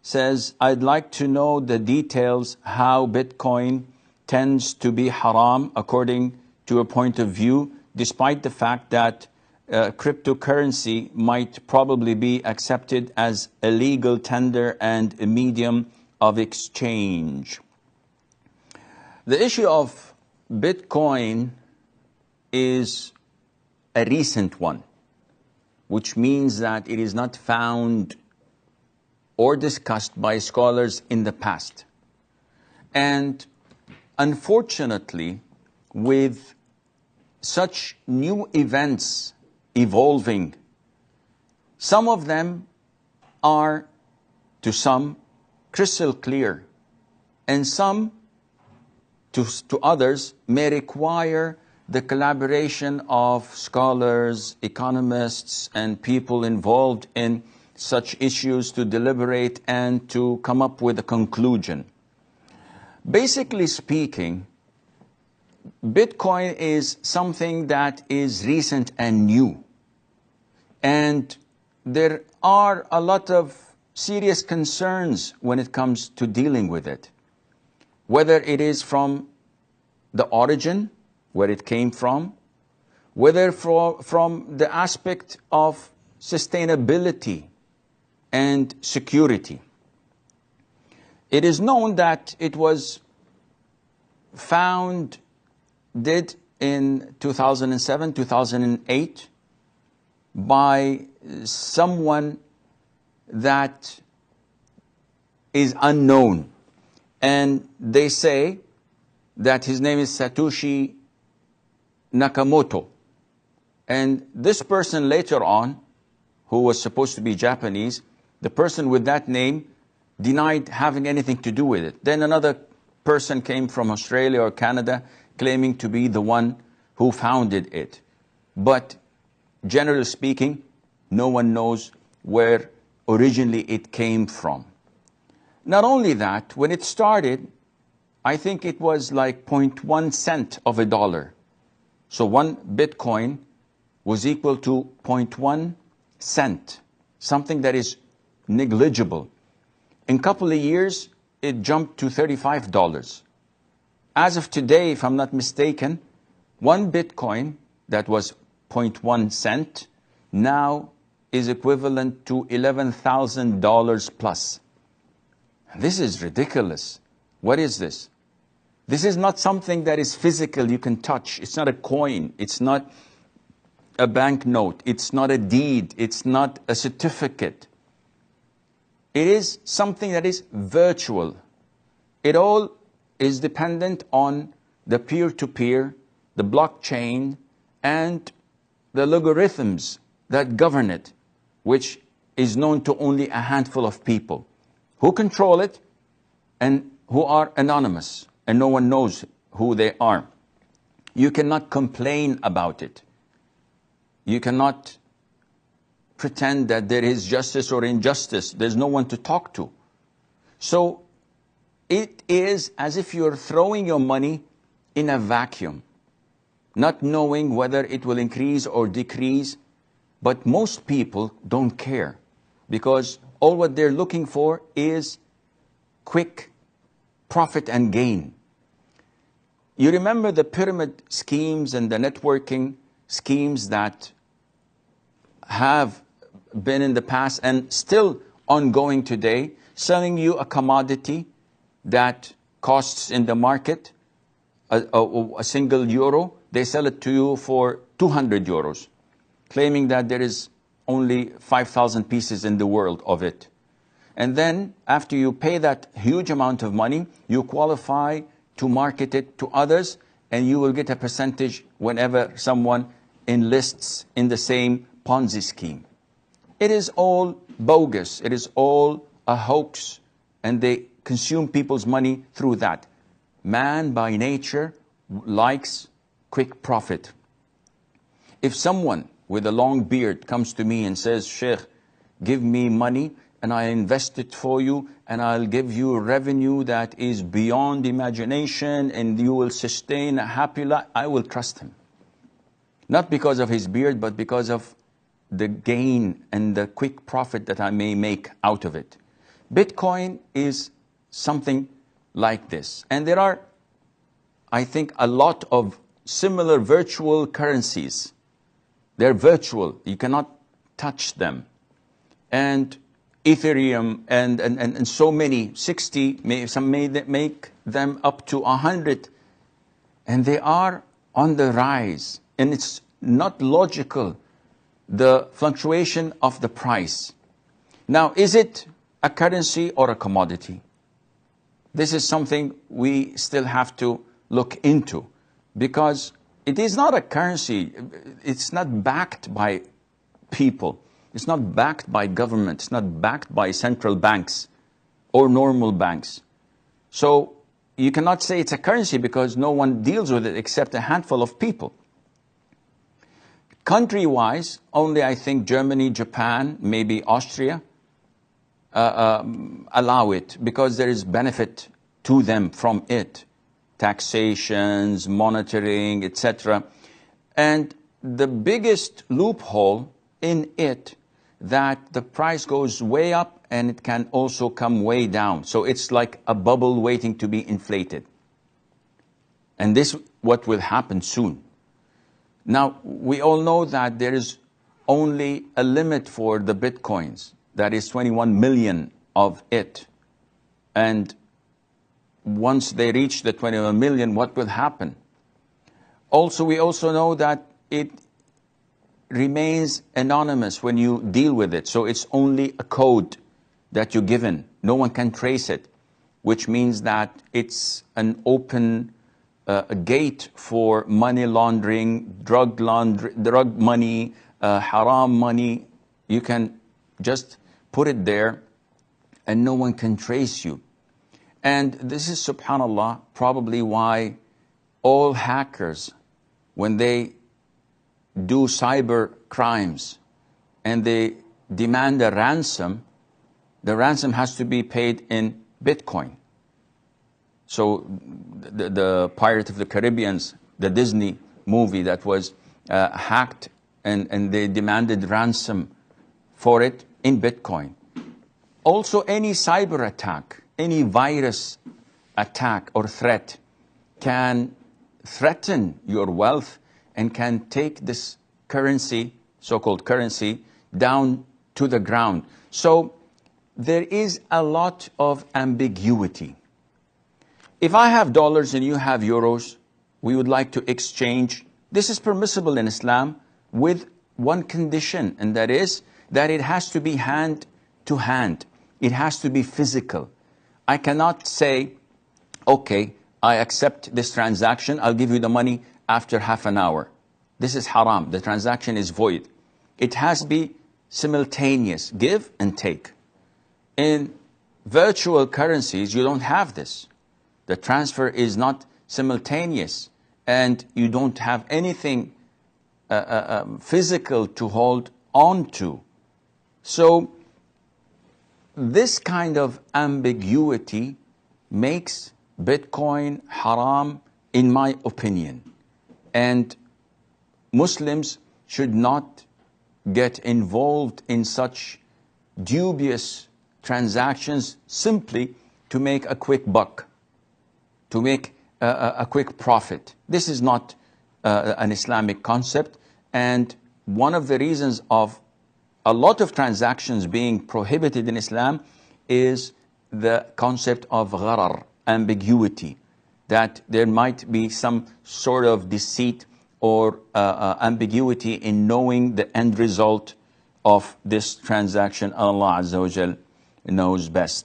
says, I'd like to know the details how Bitcoin tends to be haram according to a point of view, despite the fact that cryptocurrency might probably be accepted as a legal tender and a medium of exchange. The issue of Bitcoin is a recent one, which means that it is not found or discussed by scholars in the past. And unfortunately, with such new events evolving, some of them are, to some, crystal clear, and some, to others, may require the collaboration of scholars, economists, and people involved in such issues to deliberate and to come up with a conclusion. Basically speaking, Bitcoin is something that is recent and new. And there are a lot of serious concerns when it comes to dealing with it. Whether it is from the origin, where it came from, whether from the aspect of sustainability and security. It is known that it was founded in 2007, 2008 by someone that is unknown. And they say that his name is Satoshi Nakamoto. And this person later on, who was supposed to be Japanese, the person with that name denied having anything to do with it. Then another person came from Australia or Canada claiming to be the one who founded it. But generally speaking, no one knows where originally it came from. Not only that, when it started, I think it was like 0.1 cent of a dollar. So one Bitcoin was equal to 0.1 cent, something that is negligible. In a couple of years, it jumped to $35. As of today, if I'm not mistaken, one Bitcoin that was 0.1 cent now is equivalent to $11,000 plus. This is ridiculous. What is this? This is not something that is physical, you can touch. It's not a coin. It's not a banknote. It's not a deed. It's not a certificate. It is something that is virtual. It all is dependent on the peer-to-peer, the blockchain, and the logarithms that govern it, which is known to only a handful of people who control it and who are anonymous, and no one knows who they are. You cannot complain about it. You cannot pretend that there is justice or injustice. There's no one to talk to. So it is as if you're throwing your money in a vacuum, not knowing whether it will increase or decrease. But most people don't care, because all what they're looking for is quick profit and gain. You remember the pyramid schemes and the networking schemes that have been in the past and still ongoing today, selling you a commodity that costs in the market a single euro. They sell it to you for 200 euros, claiming that there is only 5,000 pieces in the world of it. And then after you pay that huge amount of money, you qualify to market it to others, and you will get a percentage whenever someone enlists in the same Ponzi scheme. It is all bogus. It is all a hoax, and they consume people's money through that. Man by nature likes quick profit. If someone with a long beard comes to me and says, Sheikh, give me money and I invest it for you, and I'll give you revenue that is beyond imagination, and you will sustain a happy life, I will trust him. Not because of his beard, but because of the gain and the quick profit that I may make out of it. Bitcoin is something like this. And there are, I think, a lot of similar virtual currencies. They're virtual. You cannot touch them. And Ethereum and so many, 60, some may make them up to 100. And they are on the rise. And it's not logical, the fluctuation of the price. Now, is it a currency or a commodity? This is something we still have to look into, because it is not a currency. It's not backed by people. It's not backed by government. It's not backed by central banks or normal banks. So you cannot say it's a currency because no one deals with it except a handful of people. Country-wise, only I think Germany, Japan, maybe Austria allow it because there is benefit to them from it. Taxations, monitoring, etc. And the biggest loophole in it, that the price goes way up and it can also come way down. So it's like a bubble waiting to be inflated. And this is what will happen soon. Now, we all know that there is only a limit for the Bitcoins. That is 21 million of it. And once they reach the 21 million, what will happen? Also, we also know that it remains anonymous when you deal with it. So it's only a code that you're given. No one can trace it, which means that it's an open gate for money laundering, drug money, haram money. You can just put it there and no one can trace you. And this is, subhanAllah, probably why all hackers, when they do cyber crimes and they demand a ransom, the ransom has to be paid in Bitcoin. So the Pirate of the Caribbean's, the Disney movie that was hacked, and they demanded ransom for it in Bitcoin. Also, any cyber attack, any virus attack or threat can threaten your wealth and can take this currency, so-called currency, down to the ground. So there is a lot of ambiguity. If I have dollars and you have euros, we would like to exchange. This is permissible in Islam with one condition, and that is that it has to be hand to hand. It has to be physical. I cannot say, okay, I accept this transaction, I'll give you the money after half an hour. This is haram. The transaction is void. It has to be simultaneous, give and take. In virtual currencies, you don't have this. The transfer is not simultaneous, and you don't have anything physical to hold on to. So this kind of ambiguity makes Bitcoin haram, in my opinion. And Muslims should not get involved in such dubious transactions simply to make a quick buck, to make a quick profit. This is not an Islamic concept, and one of the reasons of a lot of transactions being prohibited in Islam is the concept of gharar, ambiguity, that there might be some sort of deceit or ambiguity in knowing the end result of this transaction. Allah Azza wa Jal knows best.